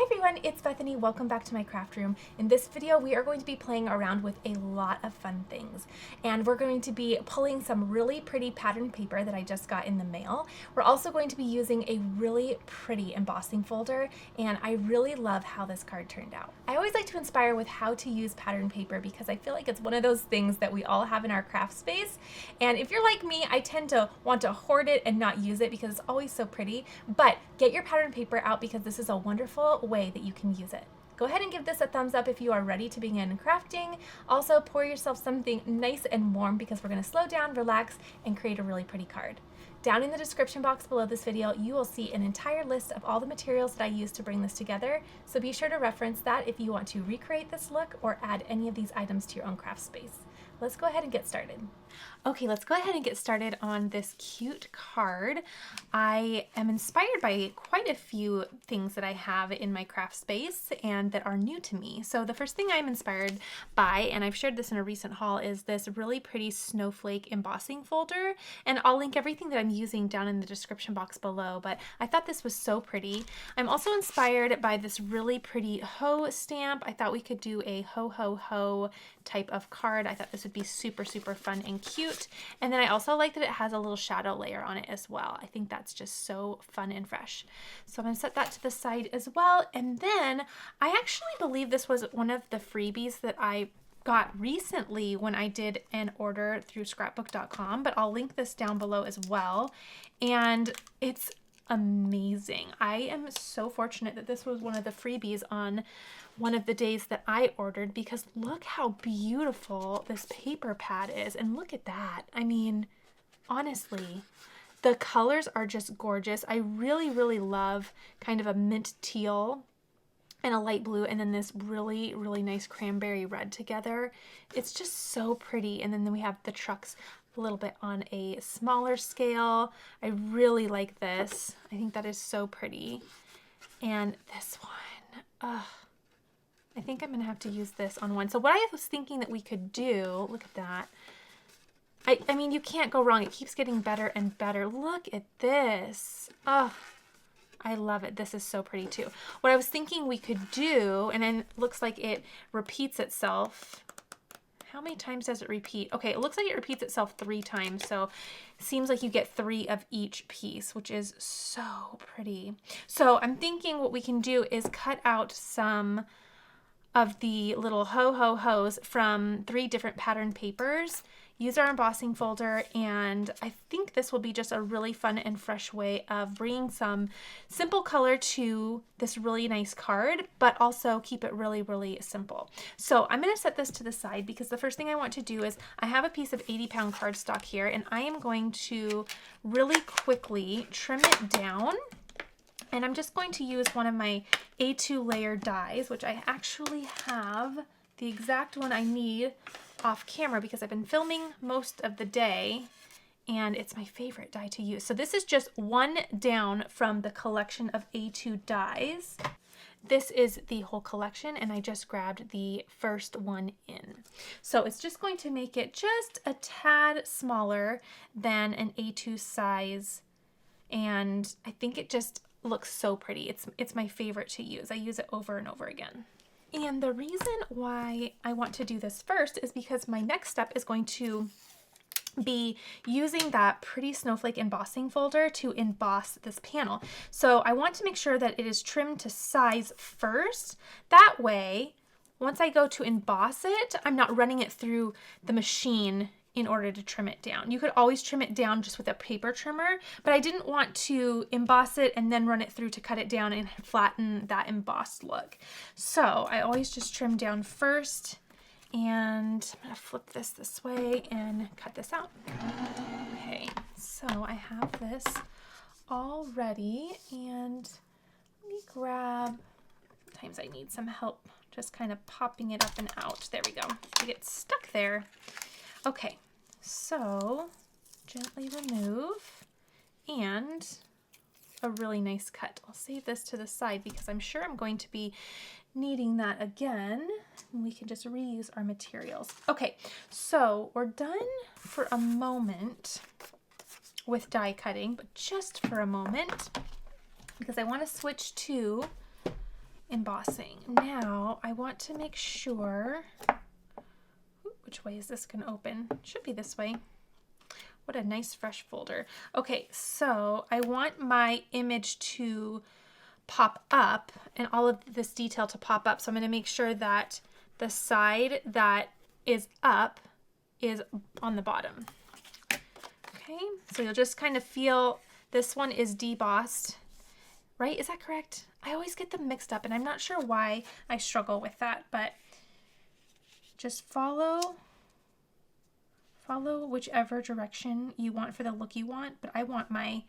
everyone, it's Bethany. Welcome back to my craft room. In this video, we are going to be playing around with a lot of fun things. And we're going to be pulling some really pretty pattern paper that I just got in the mail. We're also going to be using a really pretty embossing folder, and I really love how this card turned out. I always like to inspire with how to use pattern paper because I feel like it's one of those things that we all have in our craft space. And if you're like me, I tend to want to hoard it and not use it because it's always so pretty. But get your pattern paper out because this is a wonderful way that you can use it. Go ahead and give this a thumbs up if you are ready to begin crafting. Also, pour yourself something nice and warm because we're going to slow down, relax, and create a really pretty card. Down in the description box below this video, you will see an entire list of all the materials that I used to bring this together, so be sure to reference that if you want to recreate this look or add any of these items to your own craft space. Let's go ahead and get started. Okay, let's go ahead and get started on this cute card. I am inspired by quite a few things that I have in my craft space and that are new to me. So the first thing I'm inspired by, and I've shared this in a recent haul, is this really pretty snowflake embossing folder. And I'll link everything that I'm using down in the description box below, but I thought this was so pretty. I'm also inspired by this really pretty hoe stamp. I thought we could do a ho ho ho type of card. I thought this would be super, super fun and cute. And then I also like that it has a little shadow layer on it as well. I think that's just so fun and fresh. So I'm going to set that to the side as well. And then I actually believe this was one of the freebies that I got recently when I did an order through scrapbook.com, but I'll link this down below as well. And it's amazing. I am so fortunate that this was one of the freebies on one of the days that I ordered, because look how beautiful this paper pad is. And look at that. I mean, honestly, the colors are just gorgeous. I really, really love kind of a mint teal and a light blue, and then this really, really nice cranberry red together. It's just so pretty. And then we have the trucks a little bit on a smaller scale. I really like this. I think that is so pretty. And this one, I think I'm gonna have to use this on one. So what I was thinking that we could do, look at that. I mean, you can't go wrong. It keeps getting better and better. Look at this. Oh, I love it. This is so pretty too. What I was thinking we could do, and then it looks like it repeats itself. How many times does it repeat? Okay, it looks like it repeats itself 3 times. So it seems like you get 3 of each piece, which is so pretty. So I'm thinking what we can do is cut out some of the little ho-ho-hos from 3 different pattern papers, use our embossing folder, and I think this will be just a really fun and fresh way of bringing some simple color to this really nice card, but also keep it really, really simple. So I'm going to set this to the side because the first thing I want to do is I have a piece of 80-pound cardstock here, and I am going to really quickly trim it down. And I'm just going to use one of my A2 layer dies, which I actually have the exact one I need off camera because I've been filming most of the day and it's my favorite die to use. So this is just one down from the collection of A2 dies. This is the whole collection and I just grabbed the first one in. So it's just going to make it just a tad smaller than an A2 size, and I think it just looks so pretty. It's my favorite to use. I use it over and over again. And the reason why I want to do this first is because my next step is going to be using that pretty snowflake embossing folder to emboss this panel. So I want to make sure that it is trimmed to size first. That way, once I go to emboss it, I'm not running it through the machine in order to trim it down. You could always trim it down just with a paper trimmer, but I didn't want to emboss it and then run it through to cut it down and flatten that embossed look. So I always just trim down first, and I'm gonna flip this way and cut this out. Okay, so I have this all ready, and let me grab, sometimes I need some help just kind of popping it up and out. There we go. It gets stuck there. Okay, so gently remove, and a really nice cut. I'll save this to the side because I'm sure I'm going to be needing that again. We can just reuse our materials. Okay, so we're done for a moment with die cutting, but just for a moment, because I want to switch to embossing. Now I want to make sure, which way is this going to open? Should be this way. What a nice fresh folder. Okay, so I want my image to pop up and all of this detail to pop up. So I'm going to make sure that the side that is up is on the bottom. Okay, so you'll just kind of feel this one is debossed, right? Is that correct? I always get them mixed up and I'm not sure why I struggle with that, but just follow whichever direction you want for the look you want, but I want my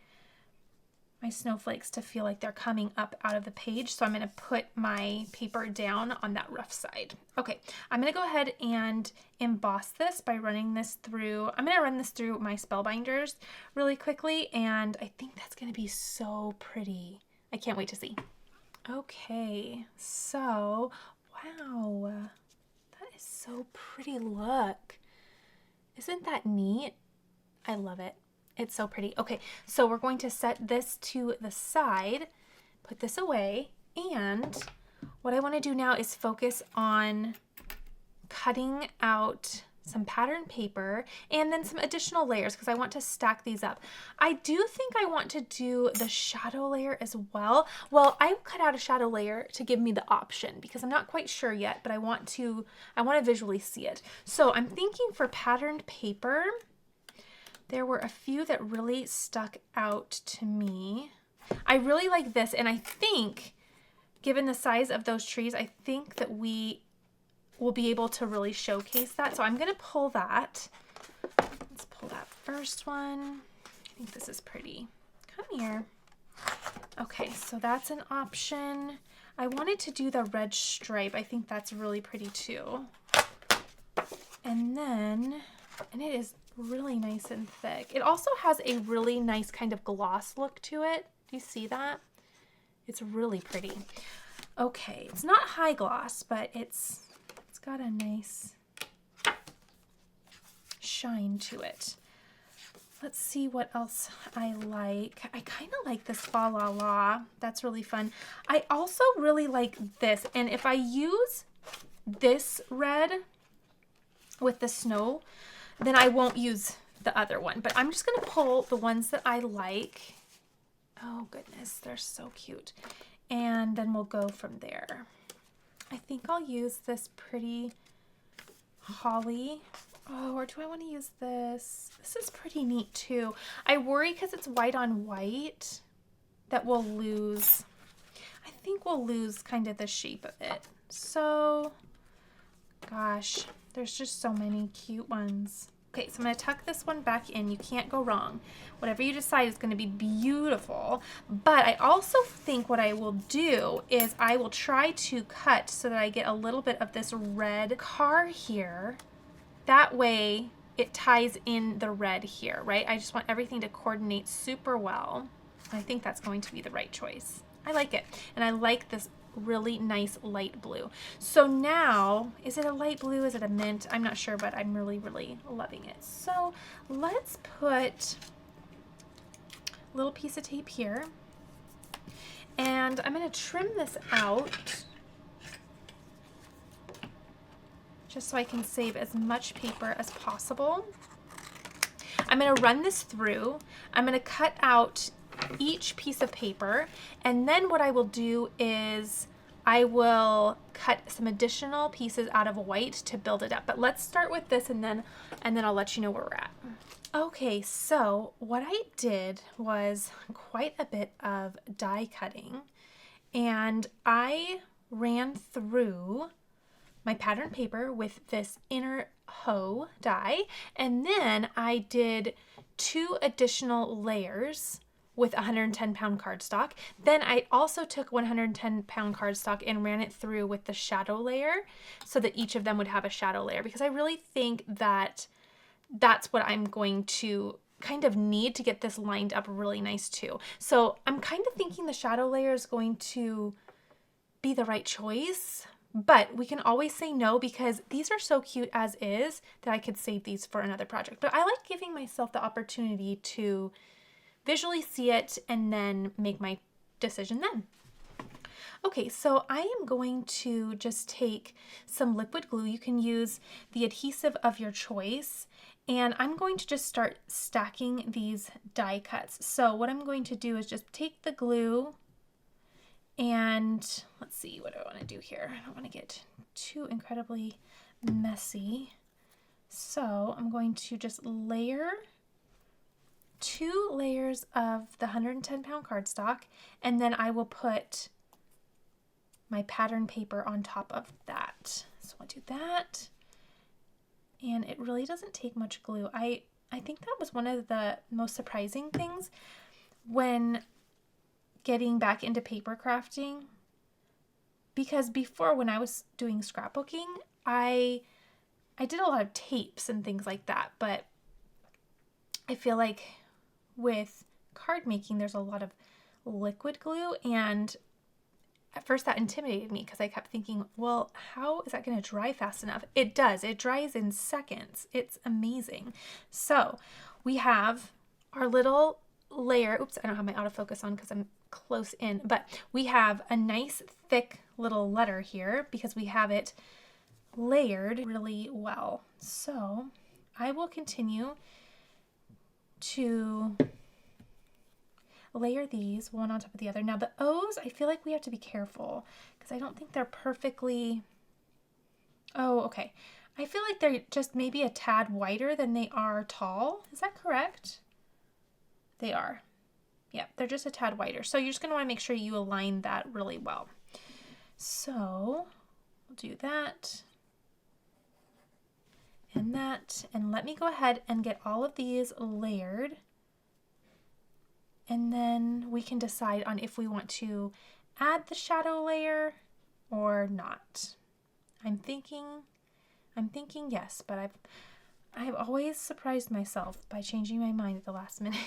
snowflakes to feel like they're coming up out of the page. So I'm going to put my paper down on that rough side. Okay, I'm going to go ahead and emboss this by running this through. I'm going to run this through my spellbinders really quickly, and I think that's going to be so pretty. I can't wait to see. Okay, so wow, that is so pretty. Look, isn't that neat? I love it. It's so pretty. Okay, so we're going to set this to the side, put this away, and what I want to do now is focus on cutting out some pattern paper and then some additional layers because I want to stack these up. I do think I want to do the shadow layer as well. Well, I cut out a shadow layer to give me the option because I'm not quite sure yet, but I want to visually see it. So I'm thinking for patterned paper, there were a few that really stuck out to me. I really like this, and I think, given the size of those trees, I think that we will be able to really showcase that. So I'm going to pull that. Let's pull that first one. I think this is pretty. Come here. Okay, so that's an option. I wanted to do the red stripe. I think that's really pretty too. And it is really nice and thick. It also has a really nice kind of gloss look to it. Do you see that? It's really pretty. Okay, it's not high gloss, but it's got a nice shine to it. Let's see what else I like. I kind of like this Fa La La. That's really fun. I also really like this, and if I use this red with the snow, then I won't use the other one, but I'm just going to pull the ones that I like. Oh goodness, they're so cute. And then we'll go from there. I think I'll use this pretty holly. Oh, or do I want to use this? This is pretty neat too. I worry because it's white on white that we'll lose, I think we'll lose kind of the shape of it. So, gosh, there's just so many cute ones. Okay, so I'm going to tuck this one back in. You can't go wrong. Whatever you decide is going to be beautiful. But I also think what I will do is I will try to cut so that I get a little bit of this red car here. That way it ties in the red here, right? I just want everything to coordinate super well. I think that's going to be the right choice. I like it. And I like this really nice light blue. So now, is it a light blue? Is it a mint? I'm not sure, but I'm really, really loving it. So let's put a little piece of tape here. And I'm going to trim this out just so I can save as much paper as possible. I'm going to run this through. I'm going to cut out each piece of paper, and then what I will do is I will cut some additional pieces out of white to build it up. But let's start with this and then I'll let you know where we're at. Okay, so what I did was quite a bit of die cutting, and I ran through my pattern paper with this inner hoe die, and then I did 2 additional layers with 110-pound cardstock. Then I also took 110-pound cardstock and ran it through with the shadow layer so that each of them would have a shadow layer, because I really think that that's what I'm going to kind of need to get this lined up really nice too. So I'm kind of thinking the shadow layer is going to be the right choice, but we can always say no because these are so cute as is that I could save these for another project. But I like giving myself the opportunity to visually see it and then make my decision then. Okay, so I am going to just take some liquid glue. You can use the adhesive of your choice, and I'm going to just start stacking these die cuts. So what I'm going to do is just take the glue and let's see, what do I want to do here? I don't want to get too incredibly messy. So I'm going to just layer 2 layers of the 110-pound cardstock, and then I will put my pattern paper on top of that. So I'll do that. And it really doesn't take much glue. I think that was one of the most surprising things when getting back into paper crafting, because before, when I was doing scrapbooking, I did a lot of tapes and things like that, but I feel like with card making, there's a lot of liquid glue, and at first that intimidated me because I kept thinking, well, how is that going to dry fast enough? It does. It dries in seconds. It's amazing. So we have our little layer. Oops, I don't have my autofocus on because I'm close in, but we have a nice thick little letter here because we have it layered really well. So I will continue to layer these one on top of the other. Now the O's, I feel like we have to be careful because I don't think they're perfectly, oh, okay. I feel like they're just maybe a tad wider than they are tall. Is that correct? They are. Yeah, they're just a tad wider. So you're just going to want to make sure you align that really well. So we'll do that and that, and let me go ahead and get all of these layered, and then we can decide on if we want to add the shadow layer or not. I'm thinking yes, but I've always surprised myself by changing my mind at the last minute.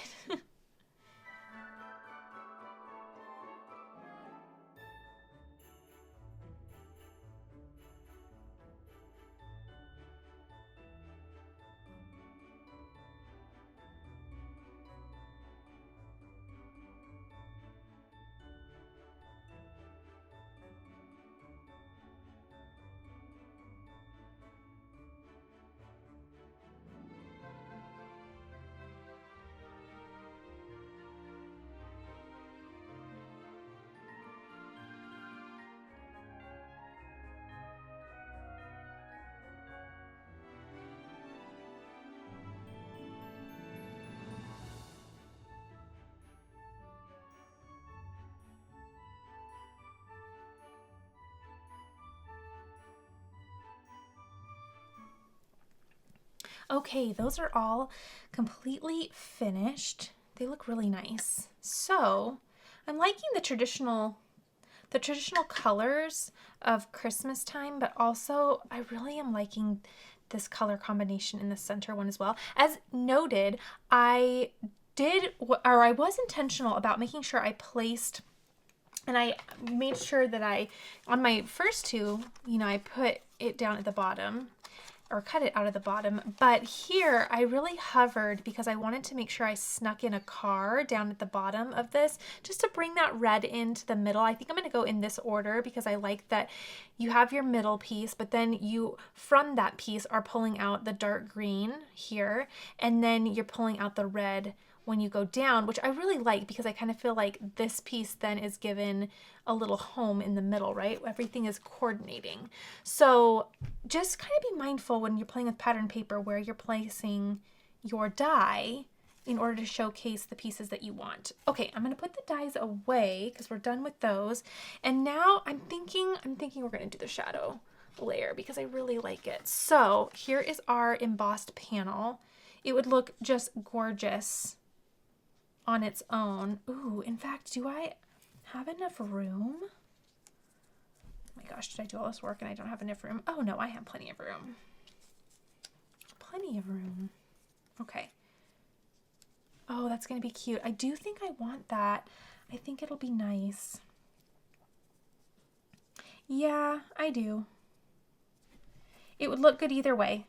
Okay, those are all completely finished. They look really nice. So I'm liking the traditional colors of Christmas time, but also I really am liking this color combination in the center one as well. As noted, I was intentional about making sure I placed, and I made sure that on my first two, I put it down at the bottom, or cut it out of the bottom, but here I really hovered because I wanted to make sure I snuck in a car down at the bottom of this just to bring that red into the middle. I think I'm going to go in this order because I like that you have your middle piece, but then you from that piece are pulling out the dark green here, and then you're pulling out the red when you go down, which I really like because I kind of feel like this piece then is given a little home in the middle, right? Everything is coordinating. So just kind of be mindful when you're playing with pattern paper where you're placing your die in order to showcase the pieces that you want. Okay, I'm going to put the dies away because we're done with those. And now I'm thinking we're going to do the shadow layer because I really like it. So here is our embossed panel. It would look just gorgeous on its own. Ooh, in fact, do I have enough room? Oh my gosh, did I do all this work and I don't have enough room? Oh no, I have plenty of room. Plenty of room. Okay. Oh, that's going to be cute. I do think I want that. I think it'll be nice. Yeah, I do. It would look good either way.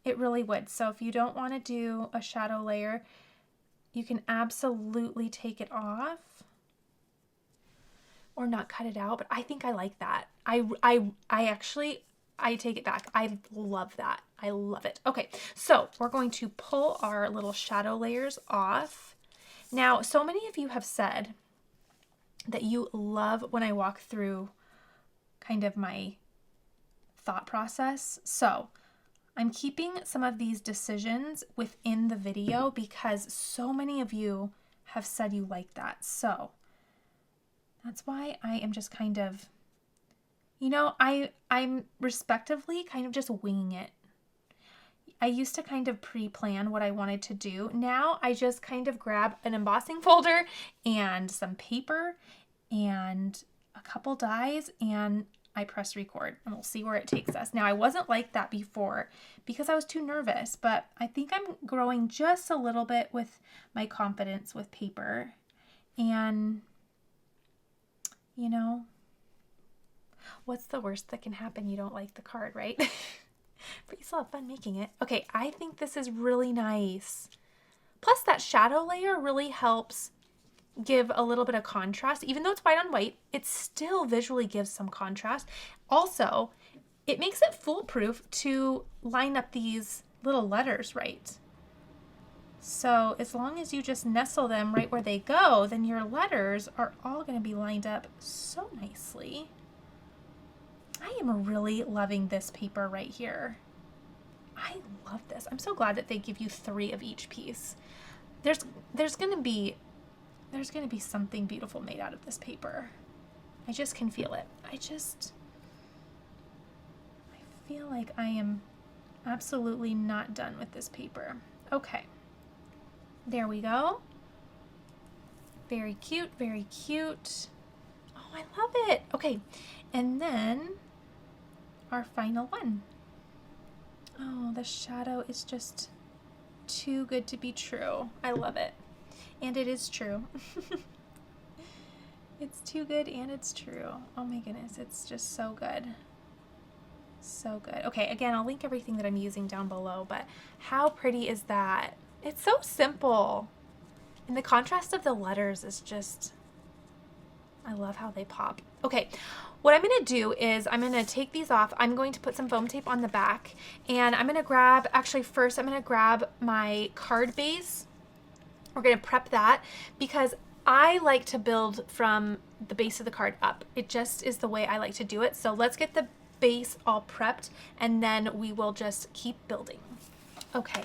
It really would. So if you don't want to do a shadow layer, you can absolutely take it off. or not cut it out, but I think I like that. Actually, I take it back. I love that. I love it. Okay, so we're going to pull our little shadow layers off. Now, so many of you have said that you love when I walk through kind of my thought process. So I'm keeping some of these decisions within the video because so many of you have said you like that. So that's why I am just kind of, you know, I'm respectively kind of just winging it. I used to kind of pre-plan what I wanted to do. Now I just kind of grab an embossing folder and some paper and a couple dies and I press record and we'll see where it takes us. Now I wasn't like that before because I was too nervous, but I think I'm growing just a little bit with my confidence with paper. And you know, what's the worst that can happen? You don't like the card, right? But you still have fun making it. Okay, I think this is really nice. Plus that shadow layer really helps give a little bit of contrast. Even though it's white on white, it still visually gives some contrast. Also, it makes it foolproof to line up these little letters right. So as long as you just nestle them right where they go, then your letters are all going to be lined up so nicely. I am really loving this paper right here. I love this. I'm so glad that they give you 3 of each piece. There's going to be something beautiful made out of this paper. I just can feel it. I feel like I am absolutely not done with this paper. Okay. There we go. Very cute, very cute. Oh, I love it. Okay. And then our final one. Oh, the shadow is just too good to be true. I love it. And it is true. It's too good and it's true. Oh my goodness, it's just so good. So good. Okay, again, I'll link everything that I'm using down below, but how pretty is that? It's so simple. And the contrast of the letters is just, I love how they pop. Okay, what I'm going to do is I'm going to take these off. I'm going to put some foam tape on the back and I'm going to grab, actually first I'm going to grab my card base. We're going to prep that because I like to build from the base of the card up. It just is the way I like to do it. So let's get the base all prepped and then we will just keep building. Okay,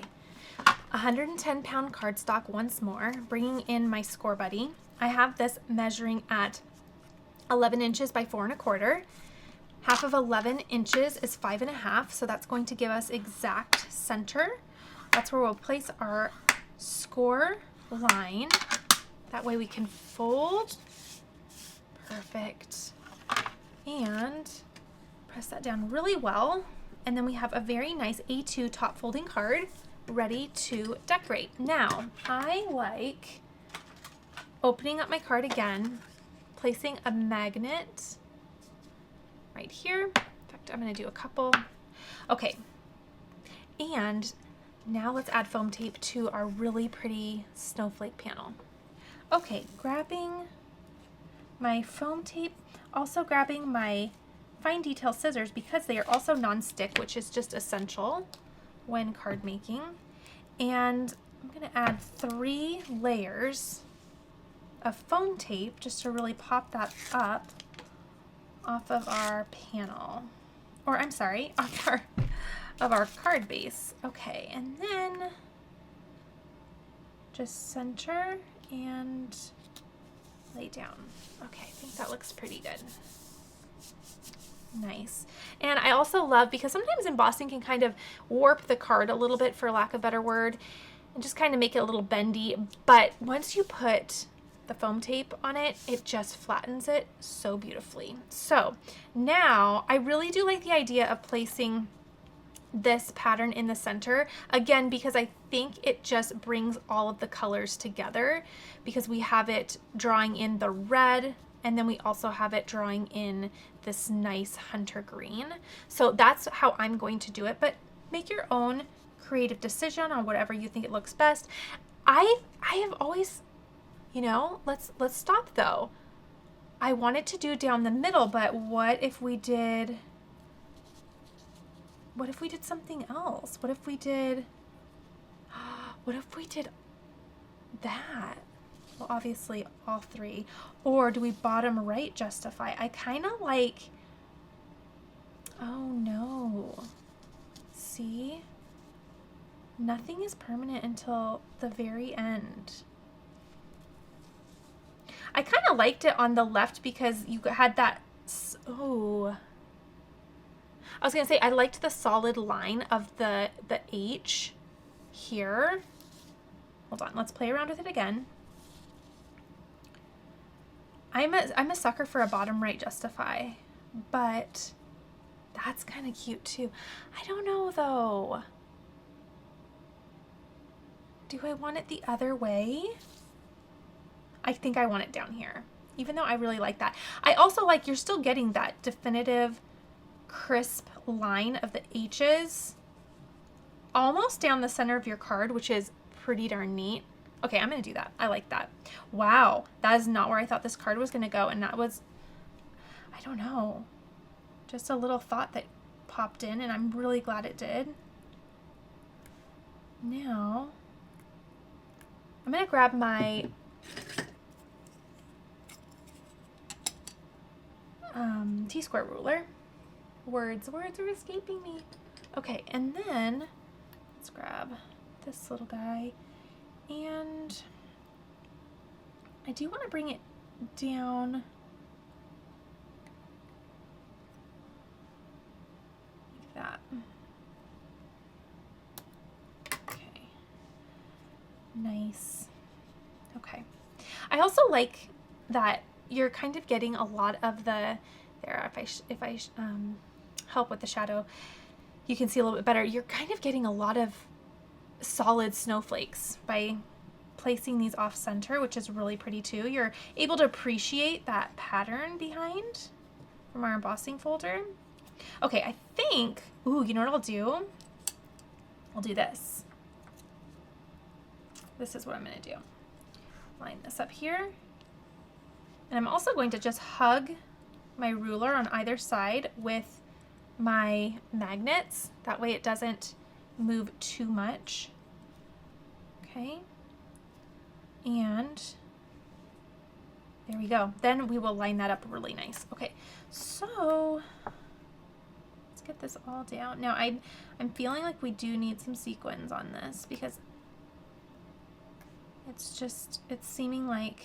110-pound cardstock once more, bringing in my Score Buddy. I have this measuring at 11 inches by 4 1/4. Half of 11 inches is 5 1/2, so that's going to give us exact center. That's where we'll place our score line. That way we can fold. Perfect. And press that down really well. And then we have a very nice A2 top folding card ready to decorate. Now, I like opening up my card again, placing a magnet right here. In fact, I'm going to do a couple. Okay. And now let's add foam tape to our really pretty snowflake panel. Okay, grabbing my foam tape, also grabbing my fine detail scissors because they are also non-stick, which is just essential when card making. And I'm going to add 3 layers of foam tape just to really pop that up off of our panel. Or I'm sorry, off our card base. Okay, and then just center and lay down. Okay, I think that looks pretty good. Nice. And I also love, because sometimes embossing can kind of warp the card a little bit, for lack of a better word, and just kind of make it a little bendy, but once you put the foam tape on it, it just flattens it so beautifully. So now I really do like the idea of placing this pattern in the center, again, because I think it just brings all of the colors together, because we have it drawing in the red and then we also have it drawing in this nice hunter green. So that's how I'm going to do it, but make your own creative decision on whatever you think it looks best. I have always, you know, let's stop though. I wanted to do down the middle, but what if we did something else? What if we did that? Well, obviously all three. Or do we bottom right justify? I kind of like, oh no. See? Nothing is permanent until the very end. I kind of liked it on the left because you had that, oh. I was going to say, I liked the solid line of the H here. Hold on, let's play around with it again. I'm a sucker for a bottom right justify, but that's kind of cute too. I don't know though. Do I want it the other way? I think I want it down here, even though I really like that. I also like, you're still getting that definitive crisp line of the H's almost down the center of your card, which is pretty darn neat. Okay, I'm gonna do that. I like that. Wow, that is not where I thought this card was gonna go, and that was, I don't know, just a little thought that popped in, and I'm really glad it did. Now, I'm gonna grab my T-square ruler. Words are escaping me. Okay, and then let's grab this little guy, and I do want to bring it down like that. Okay, nice. Okay, I also like that you're kind of getting a lot of the, there, if I help with the shadow, you can see a little bit better. You're kind of getting a lot of solid snowflakes by placing these off center, which is really pretty too. You're able to appreciate that pattern behind from our embossing folder. Okay, I think, ooh, you know what I'll do? I'll do this. This is what I'm gonna do. Line this up here. And I'm also going to just hug my ruler on either side with my magnets. That way it doesn't move too much. Okay. And there we go. Then we will line that up really nice. Okay, so let's get this all down. Now I'm feeling like we do need some sequins on this because it's seeming like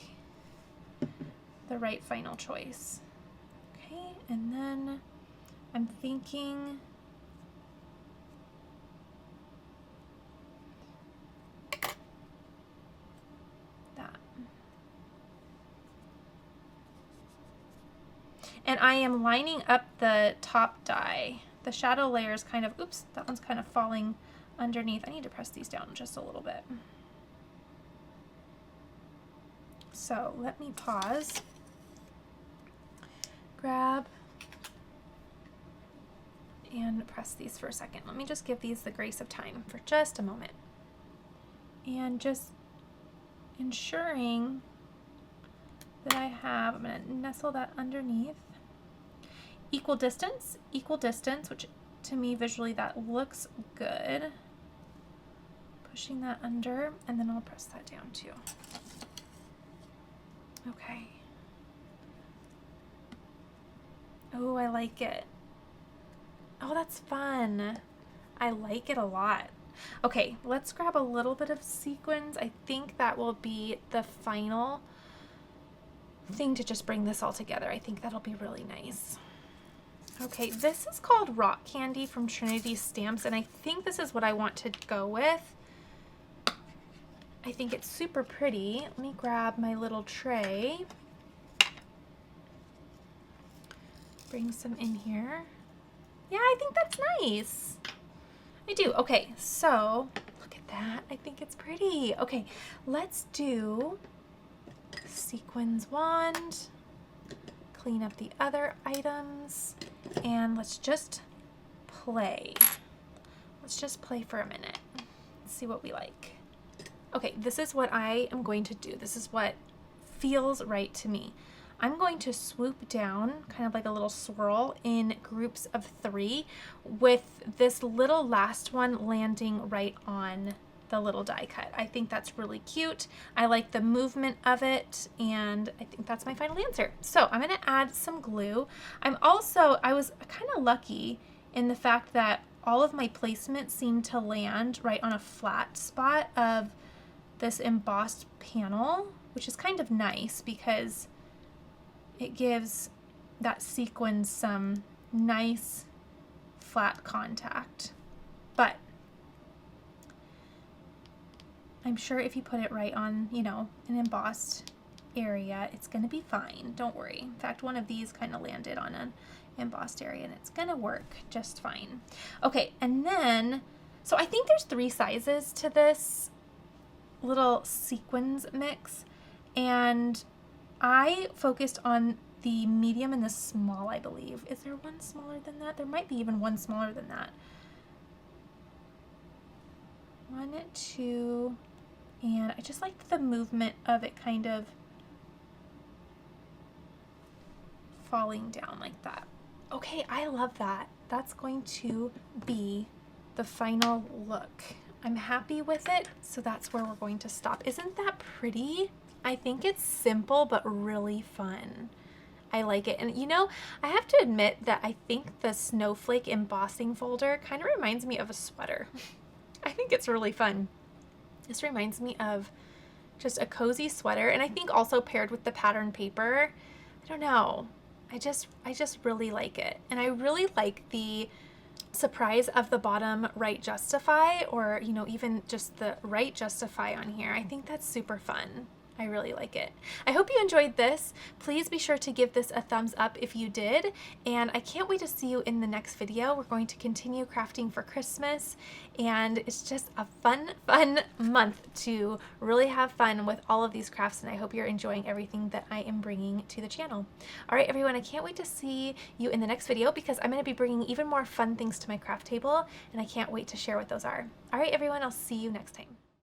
the right final choice. Okay, and then I'm thinking that. And I am lining up the top die. The shadow layer is kind of, oops, that one's kind of falling underneath. I need to press these down just a little bit. So let me pause. Grab and press these for a second. Let me just give these the grace of time for just a moment. And just ensuring that I have, I'm gonna nestle that underneath. Equal distance, which to me visually that looks good. Pushing that under, and then I'll press that down too. Okay. Oh, I like it. Oh, that's fun. I like it a lot. Okay, let's grab a little bit of sequins. I think that will be the final thing to just bring this all together. I think that'll be really nice. Okay, this is called Rock Candy from Trinity Stamps, and I think this is what I want to go with. I think it's super pretty. Let me grab my little tray. Bring some in here. Yeah, I think that's nice. I do. Okay, so look at that. I think it's pretty. Okay, let's do sequins wand, clean up the other items, and let's just play. Let's just play for a minute. Let's see what we like. Okay, this is what I am going to do. This is what feels right to me. I'm going to swoop down kind of like a little swirl in groups of 3 with this little last one landing right on the little die cut. I think that's really cute. I like the movement of it, and I think that's my final answer. So I'm gonna add some glue. I was kind of lucky in the fact that all of my placements seemed to land right on a flat spot of this embossed panel, which is kind of nice because it gives that sequin some nice flat contact. But I'm sure if you put it right on, you know, an embossed area, it's going to be fine. Don't worry. In fact, one of these kind of landed on an embossed area and it's going to work just fine. Okay, and then, so I think there's 3 sizes to this little sequins mix, and I focused on the medium and the small, I believe. Is there one smaller than that? There might be even one smaller than that. 1, 2, and I just liked the movement of it kind of falling down like that. Okay, I love that. That's going to be the final look. I'm happy with it, so that's where we're going to stop. Isn't that pretty? I think it's simple but really fun. I like it. And you know, I have to admit that I think the snowflake embossing folder kind of reminds me of a sweater. I think it's really fun. This reminds me of just a cozy sweater, and I think also paired with the pattern paper, I don't know, I just really like it. And I really like the surprise of the bottom right justify, or you know, even just the right justify on here. I think that's super fun. I really like it. I hope you enjoyed this. Please be sure to give this a thumbs up if you did, and I can't wait to see you in the next video. We're going to continue crafting for Christmas, and it's just a fun month to really have fun with all of these crafts, and I hope you're enjoying everything that I am bringing to the channel. All right, everyone, I can't wait to see you in the next video because I'm going to be bringing even more fun things to my craft table, and I can't wait to share what those are. All right, everyone, I'll see you next time.